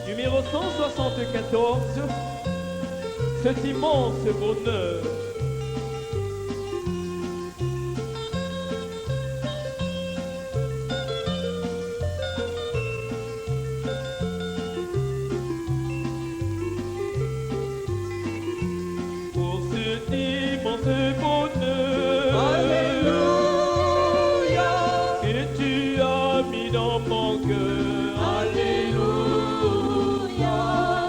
Numéro 174, cet immense bonheur. Pour cet immense bonheur, Alléluia, que tu as mis dans mon cœur. Alléluia,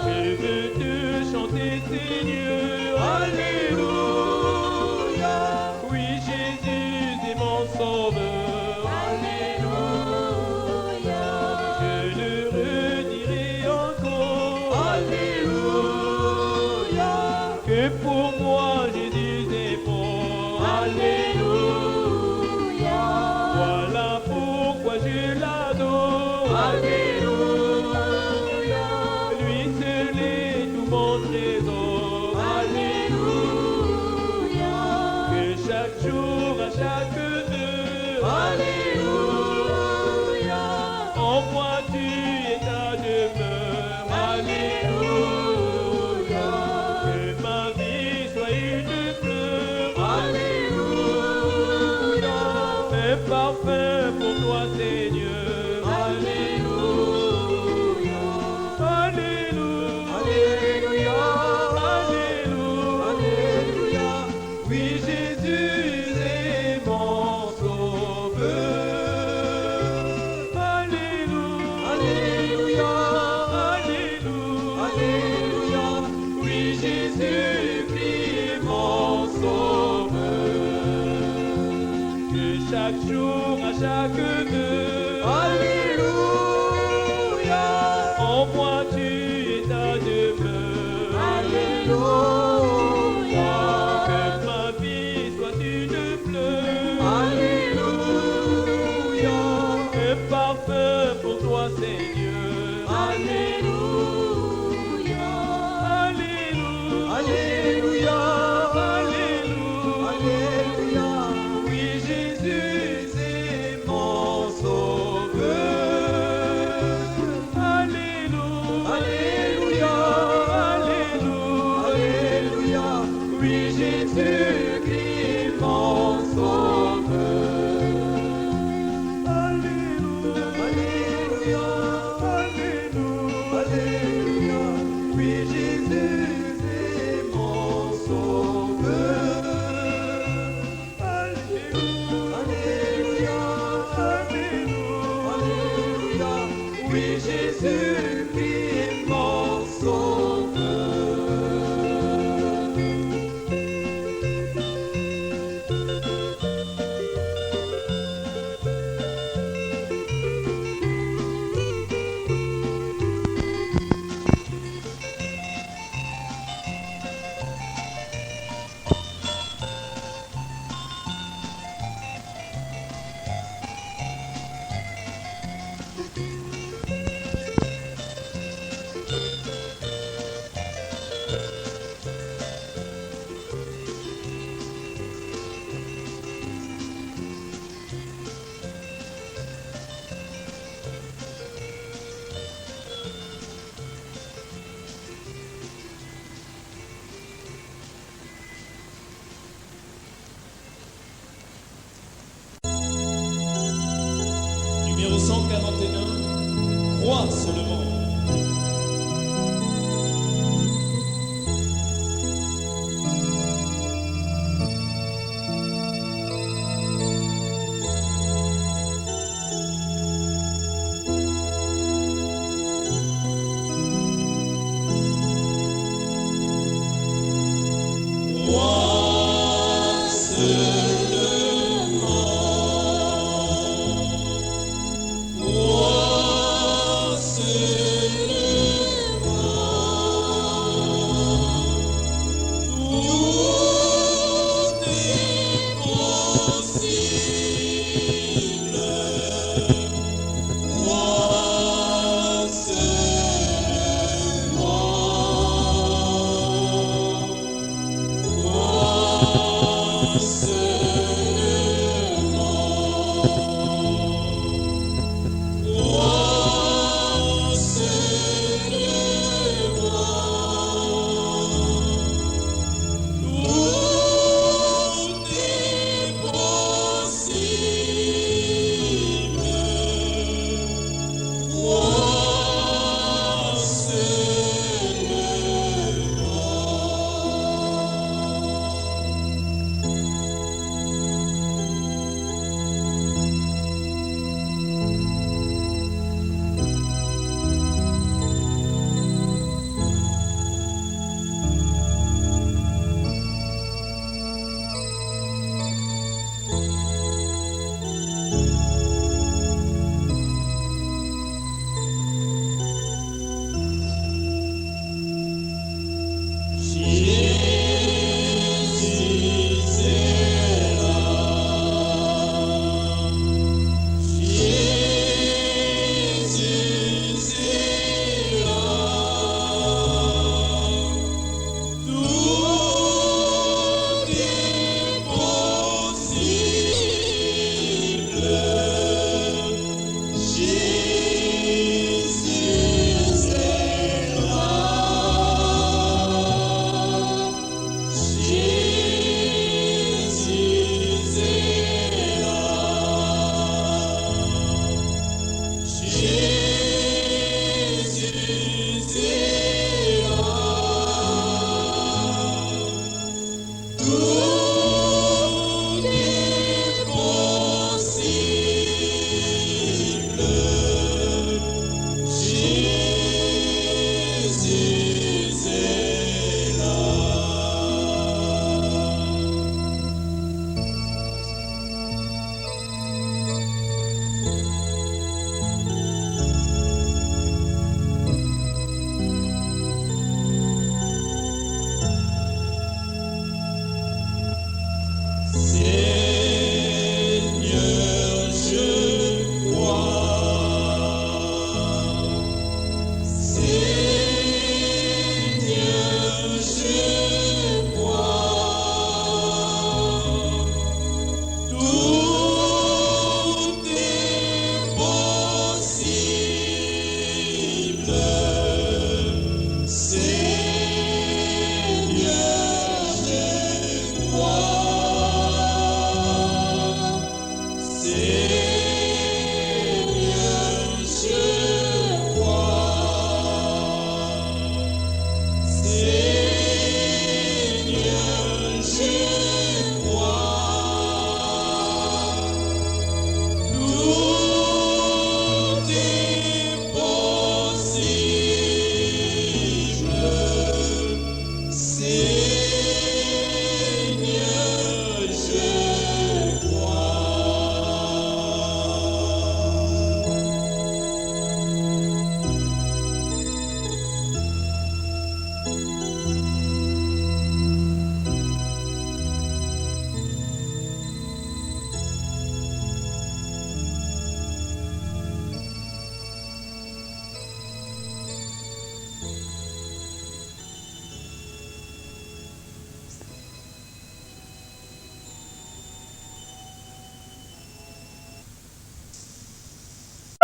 Je veux te chanter, Seigneur. Alléluia, Oui, Jésus est mon sauveur. Alléluia, Je le redirai encore. Alléluia, Que pour moi Jésus est mort. Alléluia, Voilà pourquoi je l'adore. Alléluia, Lui seul est tout mon trésor. Alléluia, Que chaque jour, à chaque heure, Alléluia, en moi tu es ta demeure. Alléluia, Que ma vie soit une fleur. Alléluia, Un parfum pour toi, Seigneur. Alléluia, Alléluia. Alléluia, Alléluia. Alléluia, Oui, Jésus est mon sauveur. Alléluia. Alléluia, Alléluia. Alléluia, Oui, Jésus-Christ est mon sauveur. Que chaque jour, à chaque heure, Alléluia, en moi tu es ta demeure. Alléluia, Que ma vie soit une fleur. Alléluia, Un parfum pour toi, Seigneur. Alléluia, Alléluia. Alléluia, Alléluia. Alléluia, Oui, Jésus est mon 241, crois seulement.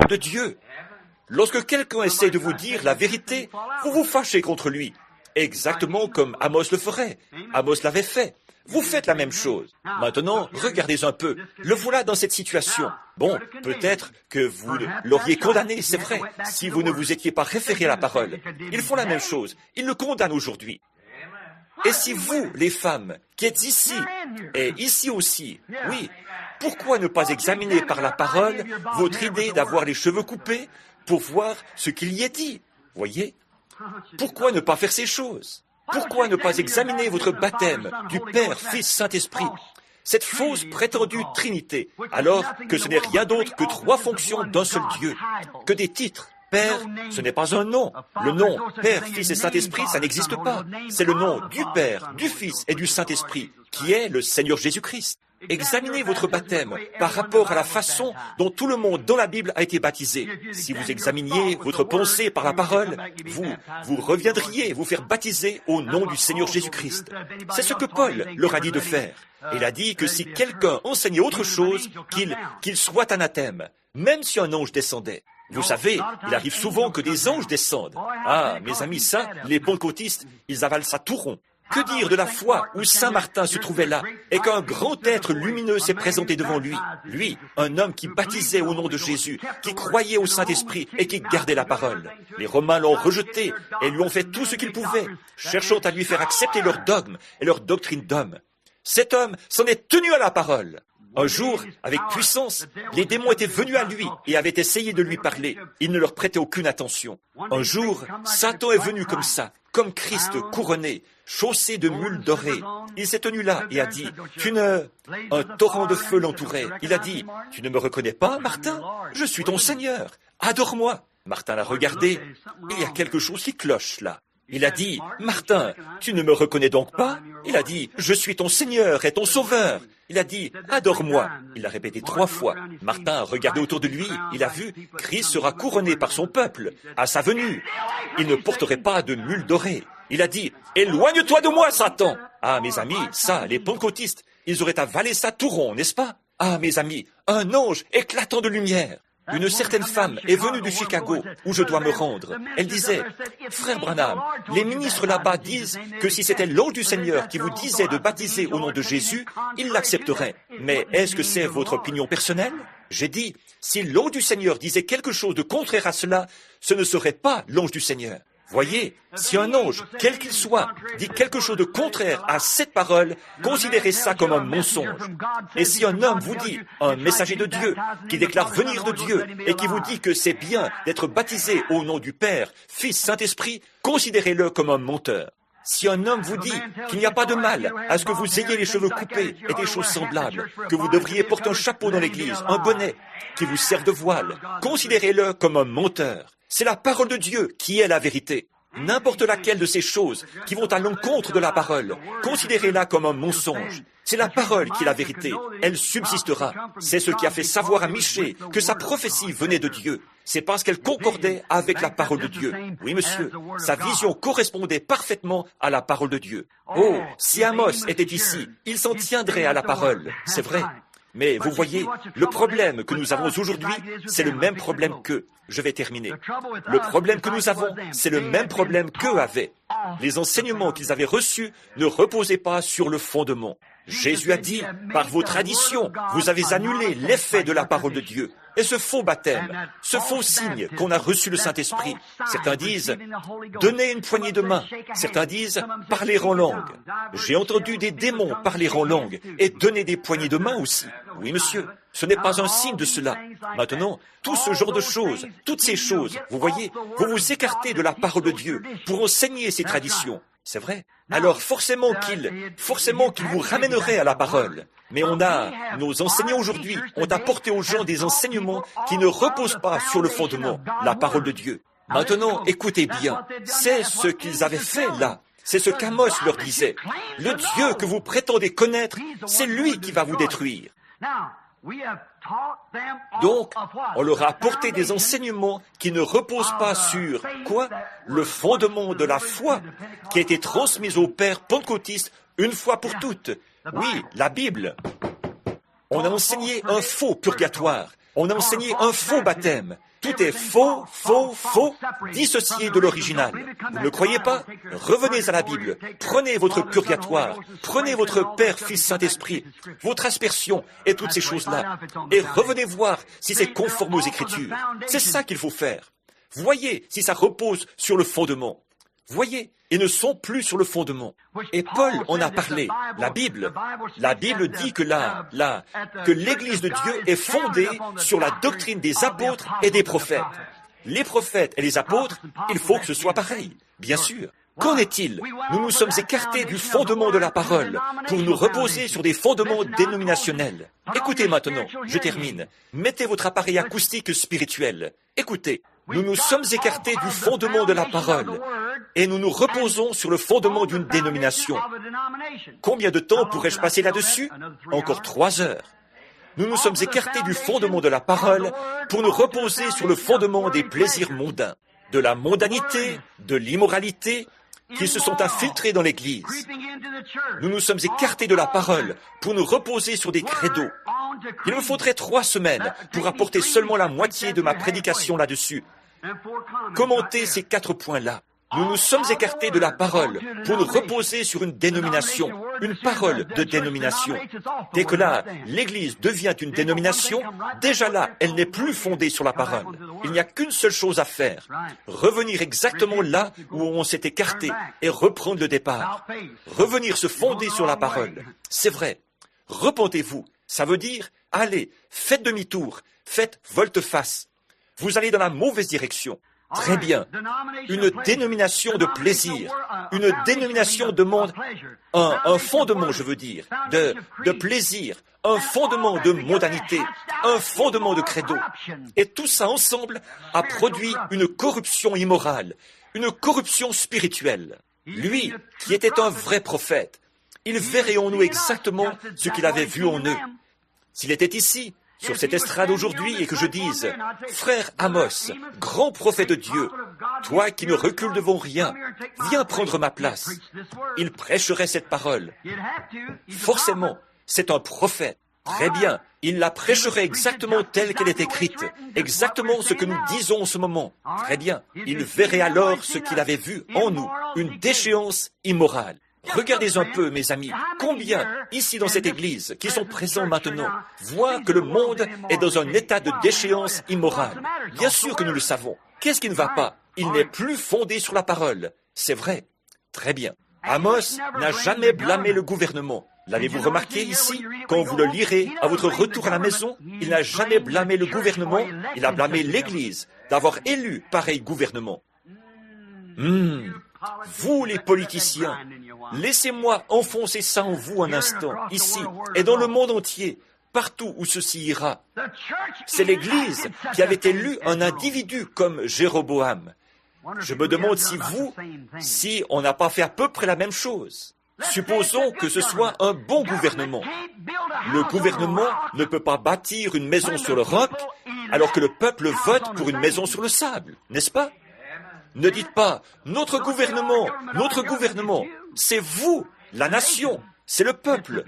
De Dieu. Lorsque quelqu'un essaie de vous dire la vérité, vous vous fâchez contre lui, exactement comme Amos le ferait. Amos l'avait fait. Vous faites la même chose. Maintenant, regardez un peu. Le voilà dans cette situation. Bon, peut-être que vous l'auriez condamné, c'est vrai, si vous ne vous étiez pas référé à la parole. Ils font la même chose. Ils le condamnent aujourd'hui. Et si vous, les femmes, qui êtes ici, et ici aussi, oui, pourquoi ne pas examiner par la parole votre idée d'avoir les cheveux coupés pour voir ce qu'il y est dit? Voyez? Pourquoi ne pas faire ces choses? Pourquoi ne pas examiner votre baptême du Père, Fils, Saint-Esprit? Cette fausse prétendue Trinité, alors que ce n'est rien d'autre que 3 fonctions d'un seul Dieu, que des titres. Père, ce n'est pas un nom. Le nom Père, Fils et Saint-Esprit, ça n'existe pas. C'est le nom du Père, du Fils et du Saint-Esprit, qui est le Seigneur Jésus-Christ. Examinez votre baptême par rapport à la façon dont tout le monde dans la Bible a été baptisé. Si vous examiniez votre pensée par la parole, vous reviendriez vous faire baptiser au nom du Seigneur Jésus-Christ. C'est ce que Paul leur a dit de faire. Il a dit que si quelqu'un enseignait autre chose, qu'il soit anathème, même si un ange descendait. Vous savez, il arrive souvent que des anges descendent. Ah, mes amis, ça, les pentecôtistes, ils avalent ça tout rond. Que dire de la foi où Saint Martin se trouvait là et qu'un grand être lumineux s'est présenté devant lui? Lui, un homme qui baptisait au nom de Jésus, qui croyait au Saint-Esprit et qui gardait la parole. Les Romains l'ont rejeté et lui ont fait tout ce qu'ils pouvaient, cherchant à lui faire accepter leurs dogmes et leur doctrine d'homme. Cet homme s'en est tenu à la parole. Un jour, avec puissance, les démons étaient venus à lui et avaient essayé de lui parler. Il ne leur prêtait aucune attention. Un jour, Satan est venu comme ça, comme Christ couronné, chaussé de mules dorées. Il s'est tenu là et a dit, un torrent de feu l'entourait. Il a dit, tu ne me reconnais pas, Martin? Je suis ton Seigneur. Adore-moi. Martin l'a regardé. Il y a quelque chose qui cloche là. Il a dit, Martin, tu ne me reconnais donc pas? Il a dit, je suis ton Seigneur et ton Sauveur. Il a dit, adore-moi. Il l'a répété 3 fois. Martin a regardé autour de lui. Il a vu, Christ sera couronné par son peuple à sa venue. Il ne porterait pas de mule dorée. Il a dit, éloigne-toi de moi, Satan. Ah, mes amis, ça, les pentecôtistes, ils auraient avalé ça tout rond, n'est-ce pas? Ah, mes amis, un ange éclatant de lumière. Une certaine femme est venue de Chicago, où je dois me rendre. Elle disait, « Frère Branham, les ministres là-bas disent que si c'était l'ange du Seigneur qui vous disait de baptiser au nom de Jésus, il l'accepterait. Mais est-ce que c'est votre opinion personnelle ?» J'ai dit, « Si l'ange du Seigneur disait quelque chose de contraire à cela, ce ne serait pas l'ange du Seigneur. » Voyez, si un ange, quel qu'il soit, dit quelque chose de contraire à cette parole, considérez ça comme un mensonge. Et si un homme vous dit, un messager de Dieu, qui déclare venir de Dieu, et qui vous dit que c'est bien d'être baptisé au nom du Père, Fils, Saint-Esprit, considérez-le comme un menteur. Si un homme vous dit qu'il n'y a pas de mal à ce que vous ayez les cheveux coupés et des choses semblables, que vous devriez porter un chapeau dans l'église, un bonnet, qui vous sert de voile, considérez-le comme un menteur. C'est la parole de Dieu qui est la vérité. N'importe laquelle de ces choses qui vont à l'encontre de la parole, considérez-la comme un mensonge. C'est la parole qui est la vérité. Elle subsistera. C'est ce qui a fait savoir à Michée que sa prophétie venait de Dieu. C'est parce qu'elle concordait avec la parole de Dieu. Oui, monsieur, sa vision correspondait parfaitement à la parole de Dieu. Oh, si Amos était ici, il s'en tiendrait à la parole. C'est vrai. Mais vous voyez, le problème que nous avons aujourd'hui, c'est le même problème qu'eux. Je vais terminer. Le problème que nous avons, c'est le même problème qu'eux avaient. Les enseignements qu'ils avaient reçus ne reposaient pas sur le fondement. Jésus a dit, par vos traditions, vous avez annulé l'effet de la parole de Dieu. Et ce faux baptême, ce faux signe qu'on a reçu le Saint-Esprit, certains disent, donnez une poignée de main. Certains disent, parler en langue. J'ai entendu des démons parler en langue et donner des poignées de main aussi. Oui, monsieur, ce n'est pas un signe de cela. Maintenant, tout ce genre de choses, toutes ces choses, vous voyez, vous vous écartez de la parole de Dieu pour enseigner ces traditions. C'est vrai. Alors forcément qu'il vous ramènerait à la parole. Mais nos enseignants aujourd'hui ont apporté aux gens des enseignements qui ne reposent pas sur le fondement, la parole de Dieu. Maintenant, écoutez bien, c'est ce qu'ils avaient fait là. C'est ce qu'Amos leur disait. Le Dieu que vous prétendez connaître, c'est lui qui va vous détruire. Donc, on leur a apporté des enseignements qui ne reposent pas sur, quoi? Le fondement de la foi qui a été transmise aux pères pentecôtistes une fois pour toutes. Oui, la Bible. On a enseigné un faux purgatoire, On a enseigné un faux baptême. Tout est faux, faux, faux, dissocié de l'original. Vous ne le croyez pas? Revenez à la Bible. Prenez votre purgatoire. Prenez votre Père, Fils, Saint-Esprit, votre aspersion et toutes ces choses-là. Et revenez voir si c'est conforme aux Écritures. C'est ça qu'il faut faire. Voyez si ça repose sur le fondement. Voyez, ils ne sont plus sur le fondement. Et Paul en a parlé. La Bible dit que que l'Église de Dieu est fondée sur la doctrine des apôtres et des prophètes. Les prophètes et les apôtres, il faut que ce soit pareil, bien sûr. Qu'en est-il? Nous nous sommes écartés du fondement de la parole pour nous reposer sur des fondements dénominationnels. Écoutez maintenant, je termine. Mettez votre appareil acoustique spirituel. Écoutez, nous nous sommes écartés du fondement de la parole et nous nous reposons sur le fondement d'une dénomination. Combien de temps pourrais-je passer là-dessus? Encore 3 heures. Nous nous sommes écartés du fondement de la parole pour nous reposer sur le fondement des plaisirs mondains, de la mondanité, de l'immoralité qui se sont infiltrés dans l'Église. Nous nous sommes écartés de la parole pour nous reposer sur des credos. Il me faudrait 3 semaines pour apporter seulement la moitié de ma prédication là-dessus. Commentez ces 4 points-là. Nous nous sommes écartés de la parole pour nous reposer sur une dénomination, une parole de dénomination. Dès que là, l'Église devient une dénomination, déjà là, elle n'est plus fondée sur la parole. Il n'y a qu'une seule chose à faire, revenir exactement là où on s'est écarté et reprendre le départ. Revenir se fonder sur la parole. C'est vrai. Repentez-vous. Ça veut dire, allez, faites demi-tour, faites volte-face. Vous allez dans la mauvaise direction. Très bien. Une dénomination de plaisir. Une dénomination demande un fondement, je veux dire, de plaisir, un fondement de mondanité, un fondement de credo. Et tout ça ensemble a produit une corruption immorale, une corruption spirituelle. Lui, qui était un vrai prophète, il verrait en nous exactement ce qu'il avait vu en eux. S'il était ici, sur cette estrade aujourd'hui, et que je dise, « Frère Amos, grand prophète de Dieu, toi qui ne recules devant rien, viens prendre ma place. » Il prêcherait cette parole. Forcément, c'est un prophète. Très bien, il la prêcherait exactement telle qu'elle est écrite, exactement ce que nous disons en ce moment. Très bien, il verrait alors ce qu'il avait vu en nous, une déchéance immorale. Regardez un peu, mes amis, combien, ici dans cette église, qui sont présents maintenant, voient que le monde est dans un état de déchéance immorale. Bien sûr que nous le savons. Qu'est-ce qui ne va pas? Il n'est plus fondé sur la parole. C'est vrai. Très bien. Amos n'a jamais blâmé le gouvernement. L'avez-vous remarqué ici? Quand vous le lirez à votre retour à la maison, il n'a jamais blâmé le gouvernement, il a blâmé l'Église d'avoir élu pareil gouvernement. Vous, les politiciens, laissez-moi enfoncer ça en vous un instant, ici, et dans le monde entier, partout où ceci ira. C'est l'Église qui avait élu un individu comme Jéroboam. Je me demande si on n'a pas fait à peu près la même chose. Supposons que ce soit un bon gouvernement. Le gouvernement ne peut pas bâtir une maison sur le roc, alors que le peuple vote pour une maison sur le sable, n'est-ce pas? Ne dites pas, notre gouvernement, c'est vous, la nation, c'est le peuple.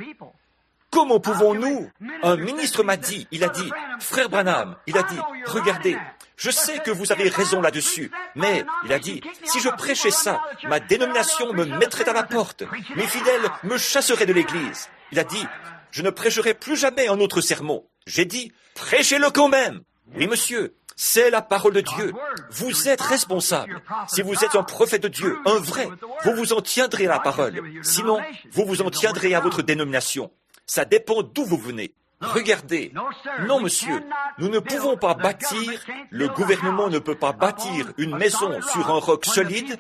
Comment pouvons-nous? Un ministre m'a dit, il a dit, frère Branham, il a dit, regardez, je sais que vous avez raison là-dessus, mais, il a dit, si je prêchais ça, ma dénomination me mettrait à la porte, mes fidèles me chasseraient de l'église. Il a dit, je ne prêcherai plus jamais un autre sermon. J'ai dit, prêchez-le quand même. Oui, monsieur. C'est la parole de Dieu. Vous êtes responsable. Si vous êtes un prophète de Dieu, un vrai, vous vous en tiendrez à la parole. Sinon, vous vous en tiendrez à votre dénomination. Ça dépend d'où vous venez. Regardez. Non, monsieur, nous ne pouvons pas bâtir, le gouvernement ne peut pas bâtir une maison sur un roc solide,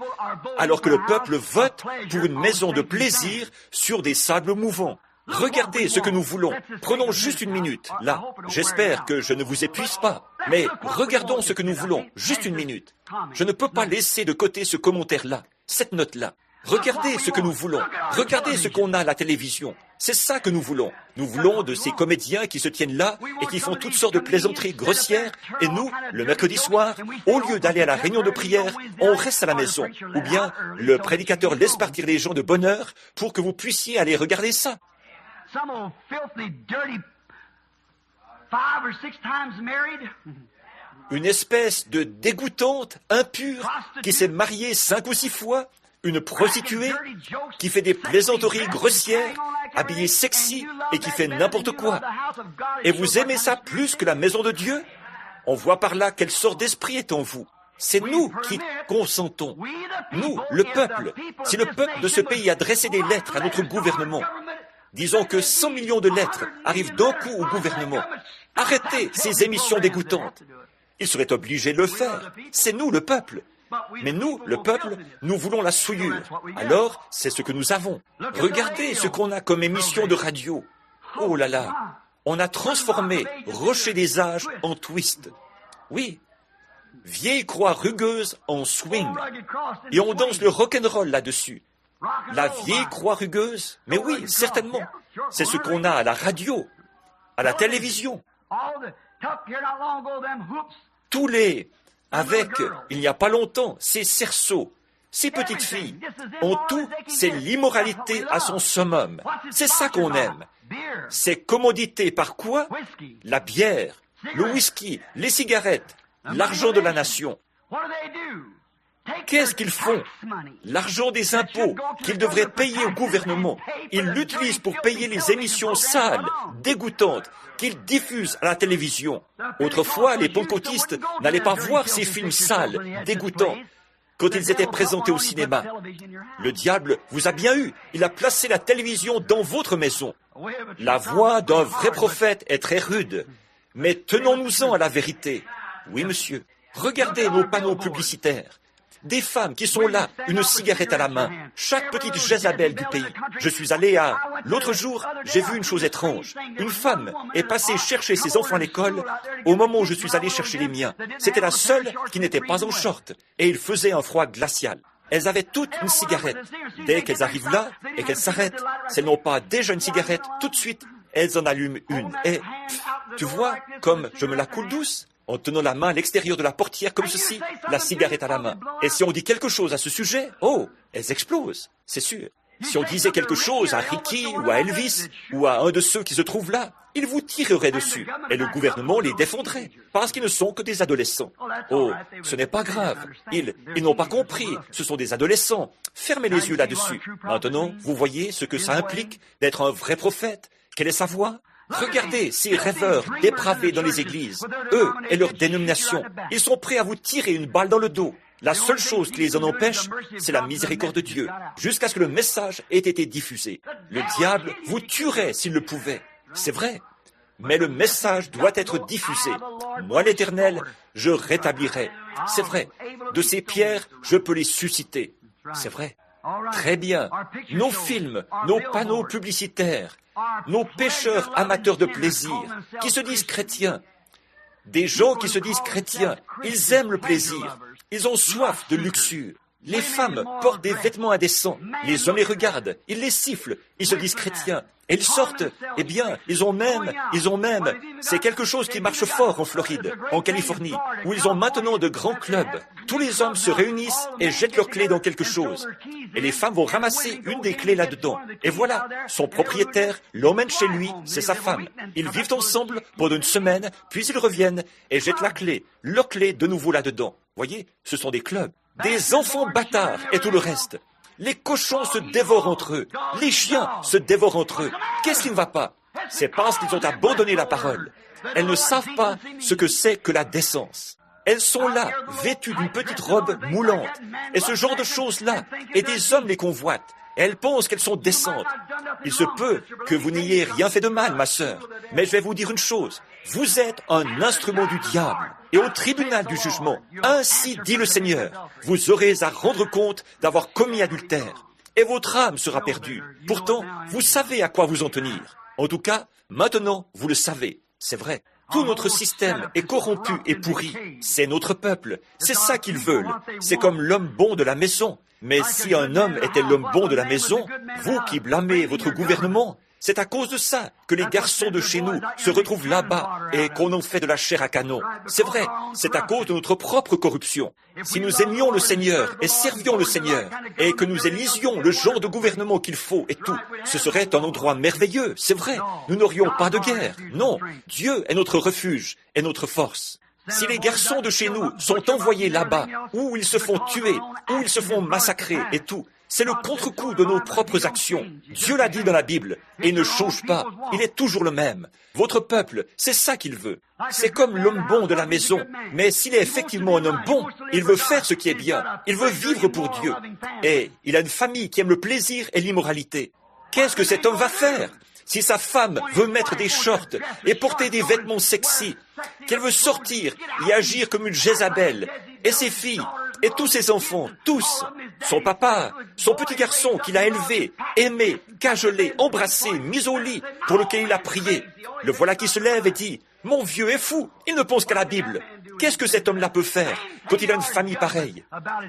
alors que le peuple vote pour une maison de plaisir sur des sables mouvants. Regardez ce que nous voulons. Prenons juste une minute. Là, j'espère que je ne vous épuise pas. Mais regardons ce que nous voulons. Juste une minute. Je ne peux pas laisser de côté ce commentaire-là, cette note-là. Regardez ce que nous voulons. Regardez ce qu'on a à la télévision. C'est ça que nous voulons. Nous voulons de ces comédiens qui se tiennent là et qui font toutes sortes de plaisanteries grossières. Et nous, le mercredi soir, au lieu d'aller à la réunion de prière, on reste à la maison. Ou bien, le prédicateur laisse partir les gens de bonne heure pour que vous puissiez aller regarder ça. Une espèce de dégoûtante, impure, qui s'est mariée 5 ou 6 fois, une prostituée, qui fait des plaisanteries grossières, habillée sexy et qui fait n'importe quoi. Et vous aimez ça plus que la maison de Dieu? On voit par là quelle sorte d'esprit est en vous. C'est nous qui consentons. Nous, le peuple. Si le peuple de ce pays adressait des lettres à notre gouvernement, disons que 100 millions de lettres arrivent d'un coup au gouvernement. Arrêtez ces émissions dégoûtantes. Ils seraient obligés de le faire. C'est nous, le peuple. Mais nous, le peuple, nous voulons la souillure. Alors, c'est ce que nous avons. Regardez ce qu'on a comme émission de radio. Oh là là, on a transformé Rocher des Âges en twist. Oui, vieille croix rugueuse en swing. Et on danse le rock'n'roll là-dessus. La vieille croix rugueuse? Mais oui, certainement. C'est ce qu'on a à la radio, à la télévision. Tous les, avec, il n'y a pas longtemps, ces cerceaux, ces petites filles, en tout, c'est l'immoralité à son summum. C'est ça qu'on aime. C'est commodité par quoi? La bière, le whisky, les cigarettes, l'argent de la nation. Qu'est-ce qu'ils font? L'argent des impôts qu'ils devraient payer au gouvernement, ils l'utilisent pour payer les émissions sales, dégoûtantes, qu'ils diffusent à la télévision. Autrefois, les pentecôtistes n'allaient pas voir ces films sales, dégoûtants, quand ils étaient présentés au cinéma. Le diable vous a bien eu. Il a placé la télévision dans votre maison. La voix d'un vrai prophète est très rude. Mais tenons-nous-en à la vérité. Oui, monsieur. Regardez nos panneaux publicitaires. Des femmes qui sont là, une cigarette à la main, chaque petite Jézabel du pays. Je suis allé à... L'autre jour, j'ai vu une chose étrange. Une femme est passée chercher ses enfants à l'école au moment où je suis allé chercher les miens. C'était la seule qui n'était pas en short, et il faisait un froid glacial. Elles avaient toutes une cigarette. Dès qu'elles arrivent là et qu'elles s'arrêtent, si elles n'ont pas déjà une cigarette, tout de suite, elles en allument une. Et, tu vois, comme je me la coule douce, en tenant la main à l'extérieur de la portière comme ceci, la cigarette à la main. Et si on dit quelque chose à ce sujet, oh, elles explosent, c'est sûr. Si on disait quelque chose à Ricky ou à Elvis ou à un de ceux qui se trouvent là, ils vous tireraient dessus et le gouvernement les défendrait parce qu'ils ne sont que des adolescents. Oh, ce n'est pas grave. Ils n'ont pas compris. Ce sont des adolescents. Fermez les yeux là-dessus. Maintenant, vous voyez ce que ça implique d'être un vrai prophète. Quelle est sa voix? Regardez ces rêveurs dépravés dans les églises, eux et leur dénomination. Ils sont prêts à vous tirer une balle dans le dos. La seule chose qui les en empêche, c'est la miséricorde de Dieu, jusqu'à ce que le message ait été diffusé. Le diable vous tuerait s'il le pouvait. C'est vrai. Mais le message doit être diffusé. Moi, l'Éternel, je rétablirai. C'est vrai. De ces pierres, je peux les susciter. C'est vrai. Très bien. Nos films, nos panneaux publicitaires, nos pécheurs amateurs de plaisir, qui se disent chrétiens, des gens qui se disent chrétiens, ils aiment le plaisir, ils ont soif de luxure. Les femmes portent des vêtements indécents, les hommes les regardent, ils les sifflent, ils se disent chrétiens, et ils sortent. Eh bien, ils ont même, c'est quelque chose qui marche fort en Floride, en Californie, où ils ont maintenant de grands clubs. Tous les hommes se réunissent et jettent leurs clés dans quelque chose. Et les femmes vont ramasser une des clés là-dedans. Et voilà, son propriétaire l'emmène chez lui, c'est sa femme. Ils vivent ensemble pendant une semaine, puis ils reviennent et jettent la clé, leur clé de nouveau là-dedans. Voyez, ce sont des clubs. Des enfants bâtards et tout le reste. Les cochons se dévorent entre eux. Les chiens se dévorent entre eux. Qu'est-ce qui ne va pas? C'est parce qu'ils ont abandonné la parole. Elles ne savent pas ce que c'est que la décence. Elles sont là, vêtues d'une petite robe moulante. Et ce genre de choses-là. Et des hommes les convoitent. Et elles pensent qu'elles sont décentes. Il se peut que vous n'ayez rien fait de mal, ma sœur. Mais je vais vous dire une chose. Vous êtes un instrument du diable. Et au tribunal du jugement, ainsi dit le Seigneur, vous aurez à rendre compte d'avoir commis adultère. Et votre âme sera perdue. Pourtant, vous savez à quoi vous en tenir. En tout cas, maintenant, vous le savez. C'est vrai. Tout notre système est corrompu et pourri. C'est notre peuple. C'est ça qu'ils veulent. C'est comme l'homme bon de la maison. Mais si un homme était l'homme bon de la maison, vous qui blâmez votre gouvernement, C'est à cause de ça que les garçons de chez nous se retrouvent là-bas et qu'on en fait de la chair à canon. C'est vrai, c'est à cause de notre propre corruption. Si nous aimions le Seigneur et servions le Seigneur et que nous élisions le genre de gouvernement qu'il faut et tout, ce serait un endroit merveilleux, c'est vrai. Nous n'aurions pas de guerre. Non, Dieu est notre refuge et notre force. Si les garçons de chez nous sont envoyés là-bas, où ils se font tuer, où ils se font massacrer et tout, c'est le contre-coup de nos propres actions. Dieu l'a dit dans la Bible, et ne change pas. Il est toujours le même. Votre peuple, c'est ça qu'il veut. C'est comme l'homme bon de la maison. Mais s'il est effectivement un homme bon, il veut faire ce qui est bien. Il veut vivre pour Dieu. Et il a une famille qui aime le plaisir et l'immoralité. Qu'est-ce que cet homme va faire? Si sa femme veut mettre des shorts et porter des vêtements sexy, qu'elle veut sortir et agir comme une Jézabel, et ses filles, et tous ses enfants, tous, son papa, son petit garçon qu'il a élevé, aimé, cajolé, embrassé, mis au lit, pour lequel il a prié, le voilà qui se lève et dit, « Mon vieux est fou, il ne pense qu'à la Bible. Qu'est-ce que cet homme-là peut faire quand il a une famille pareille ?»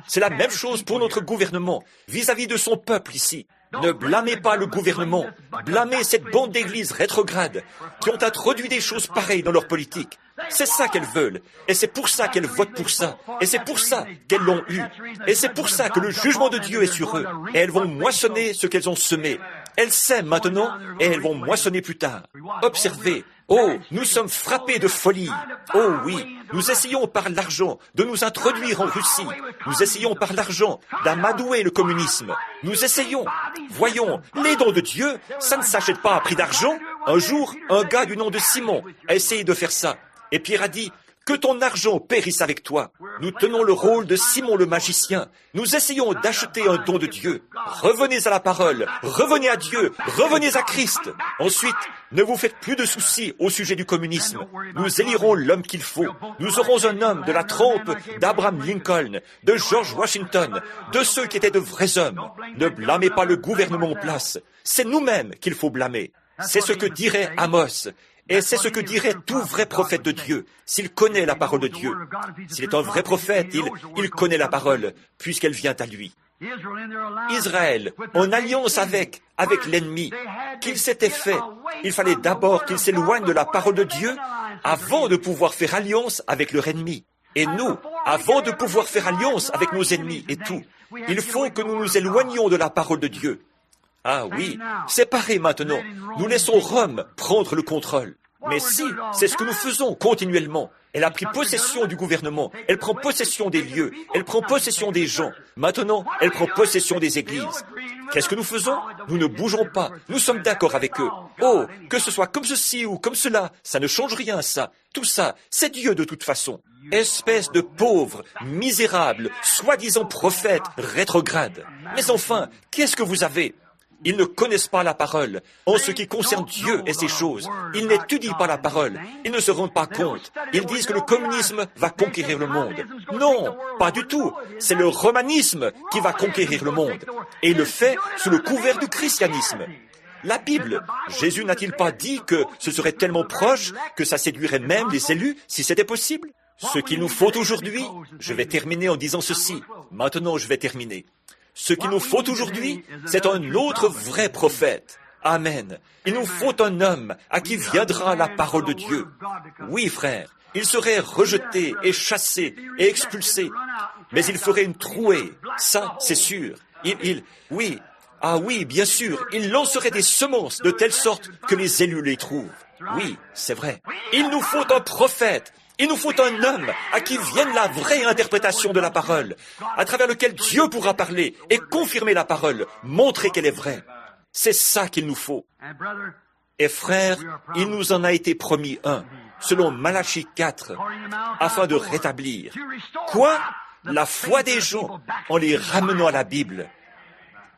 C'est la même chose pour notre gouvernement, vis-à-vis de son peuple ici. Ne blâmez pas le gouvernement, blâmez cette bande d'églises rétrogrades qui ont introduit des choses pareilles dans leur politique. C'est ça qu'elles veulent, et c'est pour ça qu'elles votent pour ça, et c'est pour ça qu'elles l'ont eu, et c'est pour ça que le jugement de Dieu est sur eux, et elles vont moissonner ce qu'elles ont semé. Elles sèment maintenant, et elles vont moissonner plus tard. Observez, oh, nous sommes frappés de folie. Oh oui, nous essayons par l'argent de nous introduire en Russie. Nous essayons par l'argent d'amadouer le communisme. Nous essayons. Voyons, les dons de Dieu, ça ne s'achète pas à prix d'argent. Un jour, un gars du nom de Simon a essayé de faire ça. Et Pierre a dit, que ton argent périsse avec toi. Nous tenons le rôle de Simon le magicien. Nous essayons d'acheter un don de Dieu. Revenez à la parole, revenez à Dieu, revenez à Christ. Ensuite, ne vous faites plus de soucis au sujet du communisme. Nous élirons l'homme qu'il faut. Nous aurons un homme de la trempe d'Abraham Lincoln, de George Washington, de ceux qui étaient de vrais hommes. Ne blâmez pas le gouvernement en place. C'est nous-mêmes qu'il faut blâmer. C'est ce que dirait Amos. Et c'est ce que dirait tout vrai prophète de Dieu, s'il connaît la parole de Dieu. S'il est un vrai prophète, il connaît la parole, puisqu'elle vient à lui. Israël, en alliance avec l'ennemi, qu'il s'était fait, il fallait d'abord qu'il s'éloigne de la parole de Dieu avant de pouvoir faire alliance avec leur ennemi. Et nous, avant de pouvoir faire alliance avec nos ennemis et tout, il faut que nous nous éloignions de la parole de Dieu. Ah oui, séparés maintenant, nous laissons Rome prendre le contrôle. Mais si, c'est ce que nous faisons continuellement. Elle a pris possession du gouvernement, elle prend possession des lieux, elle prend possession des gens. Maintenant, elle prend possession des églises. Qu'est-ce que nous faisons? Nous ne bougeons pas, nous sommes d'accord avec eux. Oh, que ce soit comme ceci ou comme cela, ça ne change rien, ça. Tout ça, c'est Dieu de toute façon. Espèce de pauvres, misérables, soi-disant prophètes rétrogrades. Mais enfin, qu'est-ce que vous avez? Ils ne connaissent pas la parole en ce qui concerne Dieu et ses choses. Ils n'étudient pas la parole. Ils ne se rendent pas compte. Ils disent que le communisme va conquérir le monde. Non, pas du tout. C'est le romanisme qui va conquérir le monde. Et il le fait sous le couvert du christianisme. La Bible, Jésus n'a-t-il pas dit que ce serait tellement proche que ça séduirait même les élus si c'était possible? Ce qu'il nous faut aujourd'hui, je vais terminer en disant ceci. Maintenant, je vais terminer. Ce qu'il nous faut aujourd'hui, c'est un autre vrai prophète. Amen. Il nous faut un homme à qui viendra la parole de Dieu. Oui, frère, il serait rejeté et chassé et expulsé, mais il ferait une trouée, ça, c'est sûr. Oui, ah oui, bien sûr, il lancerait des semences de telle sorte que les élus les trouvent. Oui, c'est vrai. Il nous faut un prophète. Il nous faut un homme à qui vienne la vraie interprétation de la parole, à travers lequel Dieu pourra parler et confirmer la parole, montrer qu'elle est vraie. C'est ça qu'il nous faut. Et frères, il nous en a été promis un, selon Malachie 4, afin de rétablir. Quoi? La foi des gens en les ramenant à la Bible.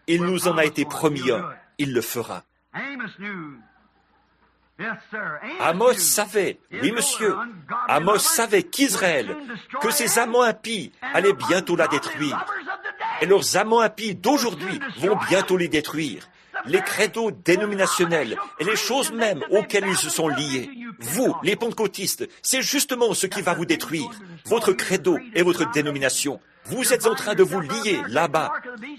Il nous en a été promis un, il le fera. Amos savait, oui monsieur, Amos savait qu'Israël, que ses amants impies allaient bientôt la détruire. Et leurs amants impies d'aujourd'hui vont bientôt les détruire. Les credos dénominationnels et les choses mêmes auxquelles ils se sont liés. Vous, les pentecôtistes, c'est justement ce qui va vous détruire. Votre credo et votre dénomination. Vous êtes en train de vous lier là-bas,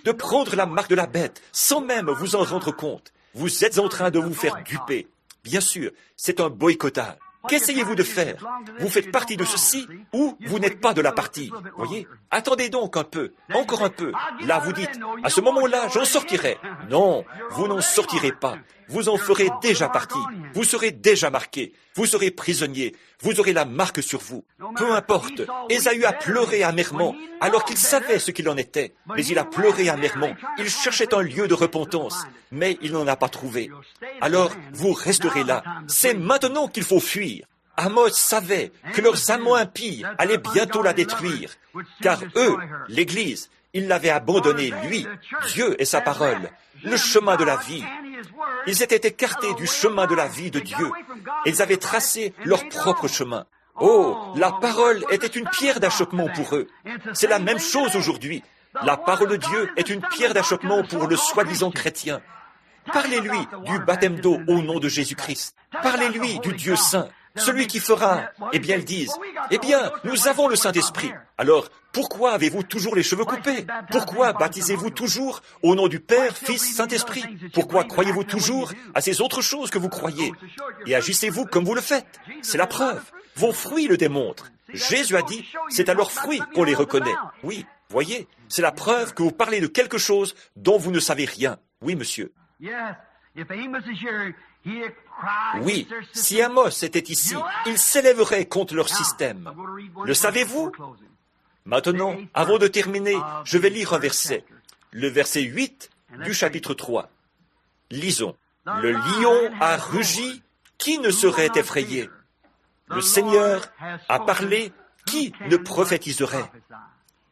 de prendre la marque de la bête sans même vous en rendre compte. Vous êtes en train de vous faire duper. Bien sûr, c'est un boycottage. Qu'essayez-vous de faire? Vous faites partie de ceci ou vous n'êtes pas de la partie. Voyez? Attendez donc un peu, encore un peu. Là, vous dites, à ce moment-là, j'en sortirai. Non, vous n'en sortirez pas. Vous en ferez déjà partie. Vous serez déjà marqué. Vous serez prisonnier. Vous aurez la marque sur vous. Peu importe. Ésaü a pleuré amèrement alors qu'il savait ce qu'il en était. Mais il a pleuré amèrement. Il cherchait un lieu de repentance. Mais il n'en a pas trouvé. Alors, vous resterez là. C'est maintenant qu'il faut fuir. Amos savait que leurs amants impies allaient bientôt la détruire. Car eux, l'Église, ils l'avaient abandonné, lui, Dieu et sa parole, le chemin de la vie. Ils s'étaient écartés du chemin de la vie de Dieu. Ils avaient tracé leur propre chemin. Oh, la parole était une pierre d'achoppement pour eux. C'est la même chose aujourd'hui. La parole de Dieu est une pierre d'achoppement pour le soi-disant chrétien. Parlez-lui du baptême d'eau au nom de Jésus-Christ. Parlez-lui du Dieu saint. Celui qui fera, eh bien, ils disent, eh bien, nous avons le Saint-Esprit. Alors, pourquoi avez-vous toujours les cheveux coupés? Pourquoi baptisez-vous toujours au nom du Père, Fils, Saint-Esprit? Pourquoi croyez-vous toujours à ces autres choses que vous croyez? Et agissez-vous comme vous le faites? C'est la preuve. Vos fruits le démontrent. Jésus a dit, c'est à leurs fruits qu'on les reconnaît. Oui, voyez, c'est la preuve que vous parlez de quelque chose dont vous ne savez rien. Oui, monsieur. Oui, si Amos était ici, il s'élèverait contre leur système. Le savez-vous? Maintenant, avant de terminer, je vais lire un verset. Le verset 8 du chapitre 3. Lisons. Le lion a rugi, qui ne serait effrayé? Le Seigneur a parlé, qui ne prophétiserait?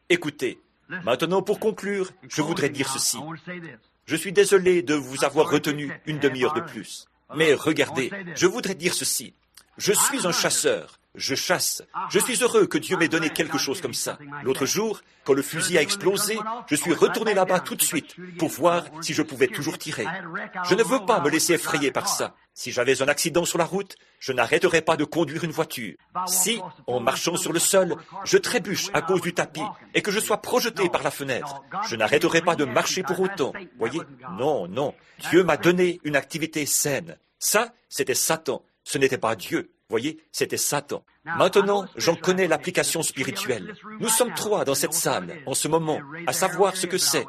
Écoutez, maintenant pour conclure, je voudrais dire ceci. Je suis désolé de vous avoir retenu une demi-heure de plus. Mais regardez, je voudrais dire ceci. Je suis un chasseur. Je chasse. Je suis heureux que Dieu m'ait donné quelque chose comme ça. L'autre jour, quand le fusil a explosé, je suis retourné là-bas tout de suite pour voir si je pouvais toujours tirer. Je ne veux pas me laisser effrayer par ça. Si j'avais un accident sur la route, je n'arrêterais pas de conduire une voiture. Si, en marchant sur le sol, je trébuche à cause du tapis et que je sois projeté par la fenêtre, je n'arrêterai pas de marcher pour autant. Voyez? Non, non. Dieu m'a donné une activité saine. Ça, c'était Satan. Ce n'était pas Dieu. Voyez, c'était Satan. Maintenant, j'en connais l'application spirituelle. Nous sommes 3 dans cette salle, en ce moment, à savoir ce que c'est.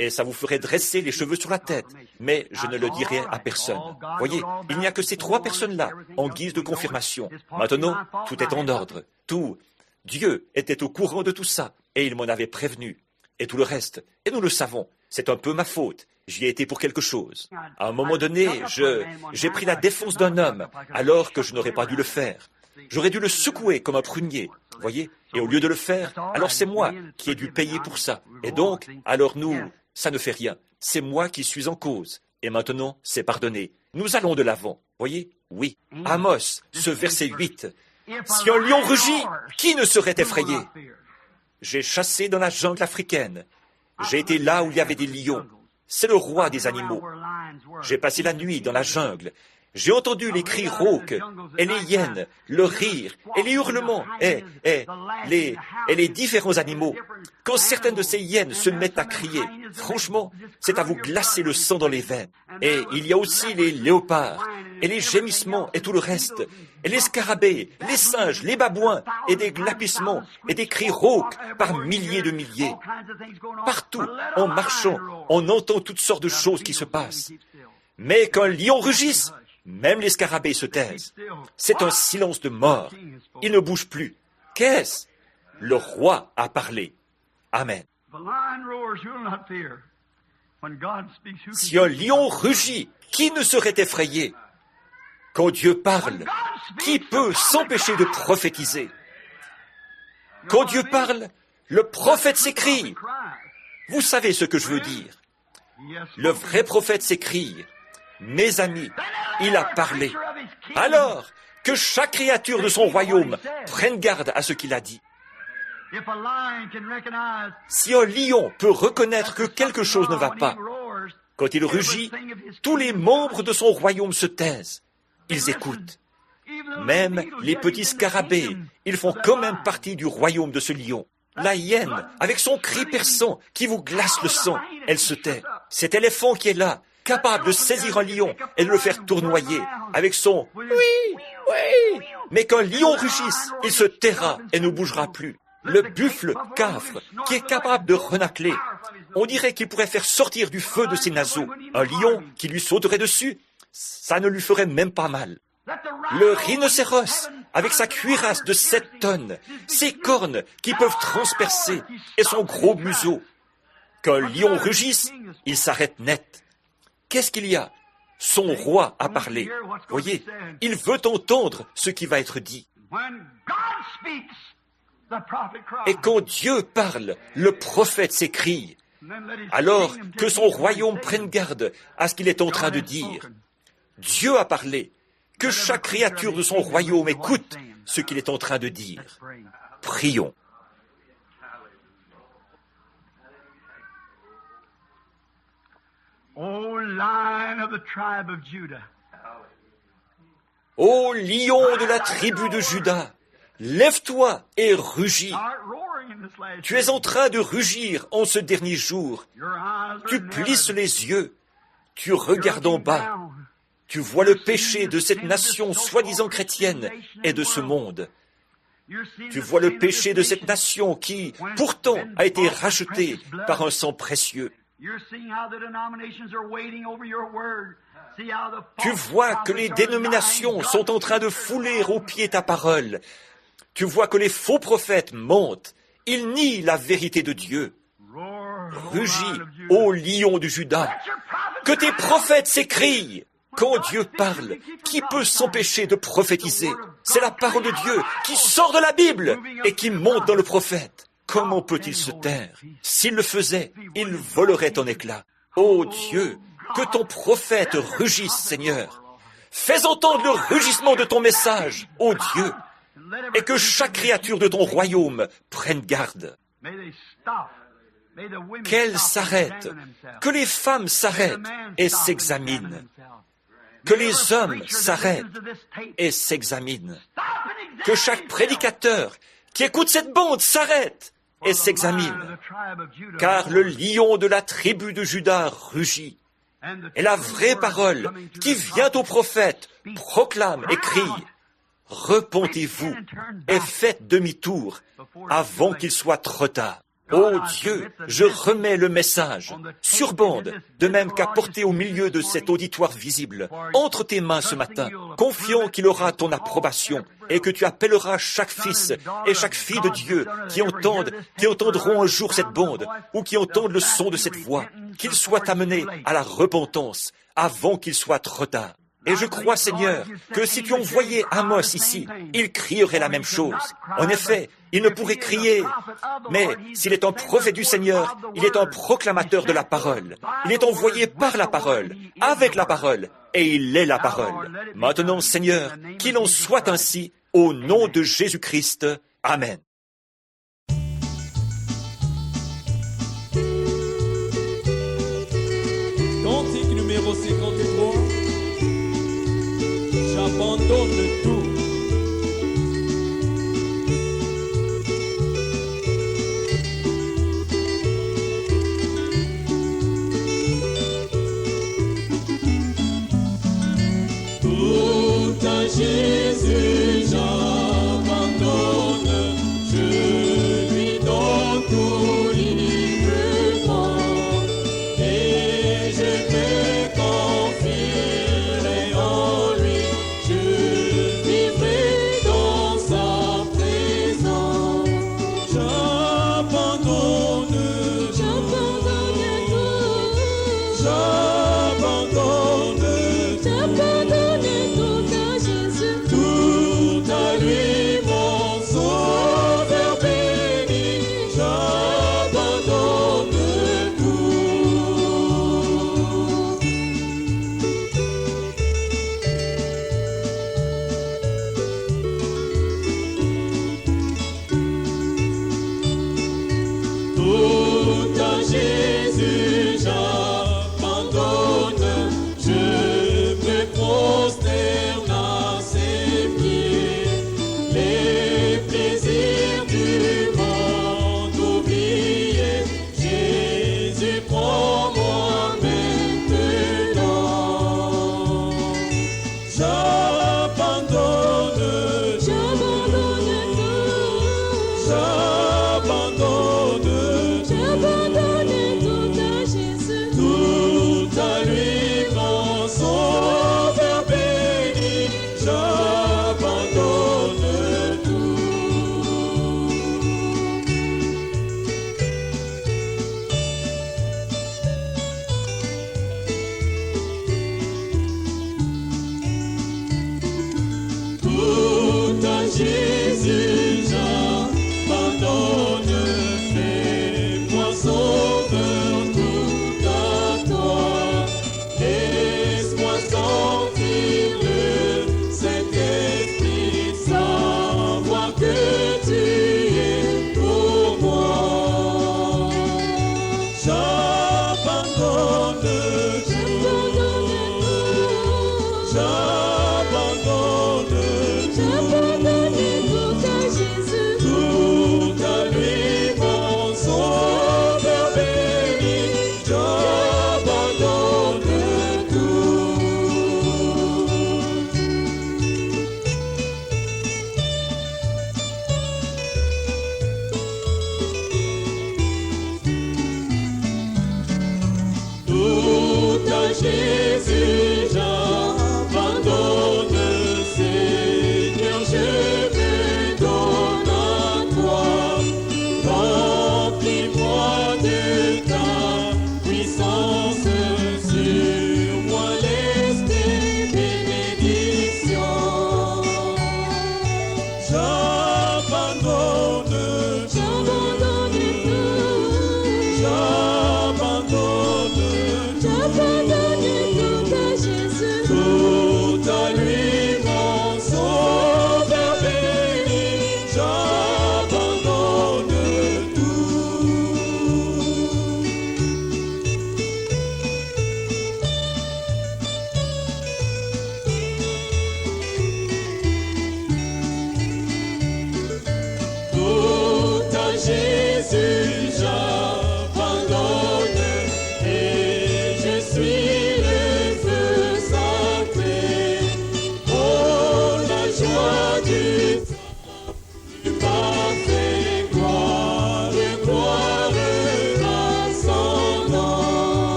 Et ça vous ferait dresser les cheveux sur la tête. Mais je ne le dirai à personne. Voyez, il n'y a que ces 3 personnes-là, en guise de confirmation. Maintenant, tout est en ordre. Tout. Dieu était au courant de tout ça, et il m'en avait prévenu. Et tout le reste. Et nous le savons. C'est un peu ma faute. J'y ai été pour quelque chose. À un moment donné, j'ai pris la défense d'un homme, alors que je n'aurais pas dû le faire. J'aurais dû le secouer comme un prunier, voyez? Et au lieu de le faire, alors c'est moi qui ai dû payer pour ça. Et donc, alors nous, ça ne fait rien. C'est moi qui suis en cause. Et maintenant, c'est pardonné. Nous allons de l'avant, voyez? Oui. Amos, ce verset 8. Si un lion rugit, qui ne serait effrayé? J'ai chassé dans la jungle africaine. J'ai été là où il y avait des lions. C'est le roi des animaux. J'ai passé la nuit dans la jungle. J'ai entendu les cris rauques, et les hyènes, le rire, et les hurlements, et les différents animaux. Quand certaines de ces hyènes se mettent à crier, franchement, c'est à vous glacer le sang dans les veines. Et il y a aussi les léopards, et les gémissements, et tout le reste, et les scarabées, les singes, les babouins, et des glapissements, et des cris rauques par milliers de milliers. Partout, en marchant, on entend toutes sortes de choses qui se passent. Mais quand un lion rugisse, même les scarabées se taisent. C'est un silence de mort. Il ne bouge plus. Qu'est-ce? Le roi a parlé. Amen. Si un lion rugit, qui ne serait effrayé? Quand Dieu parle, qui peut s'empêcher de prophétiser? Quand Dieu parle, le prophète s'écrie. Vous savez ce que je veux dire. Le vrai prophète s'écrie. Mes amis, il a parlé. Alors, que chaque créature de son royaume prenne garde à ce qu'il a dit. Si un lion peut reconnaître que quelque chose ne va pas, quand il rugit, tous les membres de son royaume se taisent. Ils écoutent. Même les petits scarabées, ils font quand même partie du royaume de ce lion. La hyène, avec son cri perçant qui vous glace le sang, elle se tait. Cet éléphant qui est là, capable de saisir un lion et de le faire tournoyer avec son « oui, oui ». Mais qu'un lion rugisse, il se taira et ne bougera plus. Le buffle cafre, qui est capable de renâcler, on dirait qu'il pourrait faire sortir du feu de ses naseaux. Un lion qui lui sauterait dessus, ça ne lui ferait même pas mal. Le rhinocéros, avec sa cuirasse de 7 tonnes, ses cornes qui peuvent transpercer et son gros museau. Qu'un lion rugisse, il s'arrête net. Qu'est-ce qu'il y a? Son roi a parlé. Voyez, il veut entendre ce qui va être dit. Et quand Dieu parle, le prophète s'écrie. Alors que son royaume prenne garde à ce qu'il est en train de dire. Dieu a parlé. Que chaque créature de son royaume écoute ce qu'il est en train de dire. Prions. Ô lion de la tribu de Juda, lève-toi et rugis. Tu es en train de rugir en ce dernier jour. Tu plisses les yeux, tu regardes en bas. Tu vois le péché de cette nation soi-disant chrétienne et de ce monde. Tu vois le péché de cette nation qui, pourtant, a été rachetée par un sang précieux. Tu vois que les dénominations sont en train de fouler aux pieds ta parole. Tu vois que les faux prophètes montent. Ils nient la vérité de Dieu. Rugis, ô lion de Juda, que tes prophètes s'écrient. Quand Dieu parle, qui peut s'empêcher de prophétiser? C'est la parole de Dieu qui sort de la Bible et qui monte dans le prophète. Comment peut-il se taire? S'il le faisait, il volerait en éclats. Ô Dieu, que ton prophète rugisse, Seigneur. Fais entendre le rugissement de ton message, ô Dieu, et que chaque créature de ton royaume prenne garde. Qu'elles s'arrêtent, que les femmes s'arrêtent et s'examinent. Que les hommes s'arrêtent et s'examinent. Que chaque prédicateur qui écoute cette bande s'arrête et s'examine. Car le lion de la tribu de Juda rugit. Et la vraie parole qui vient au prophète proclame et crie. Repentez-vous et faites demi-tour avant qu'il soit trop tard. Ô Dieu, je remets le message sur bande, de même qu'à porter au milieu de cet auditoire visible, entre tes mains ce matin, confiant qu'il aura ton approbation et que tu appelleras chaque fils et chaque fille de Dieu qui entendront un jour cette bande ou qui entendent le son de cette voix, qu'ils soient amenés à la repentance avant qu'il soit trop tard. Et je crois, Seigneur, que si tu envoyais Amos ici, il crierait la même chose. En effet, il ne pourrait crier, mais s'il est un prophète du Seigneur, il est un proclamateur de la parole. Il est envoyé par la parole, avec la parole, et il est la parole. Maintenant, Seigneur, qu'il en soit ainsi, au nom de Jésus-Christ. Amen. Cantique numéro 53. J'abandonne tout. Tout à Jésus.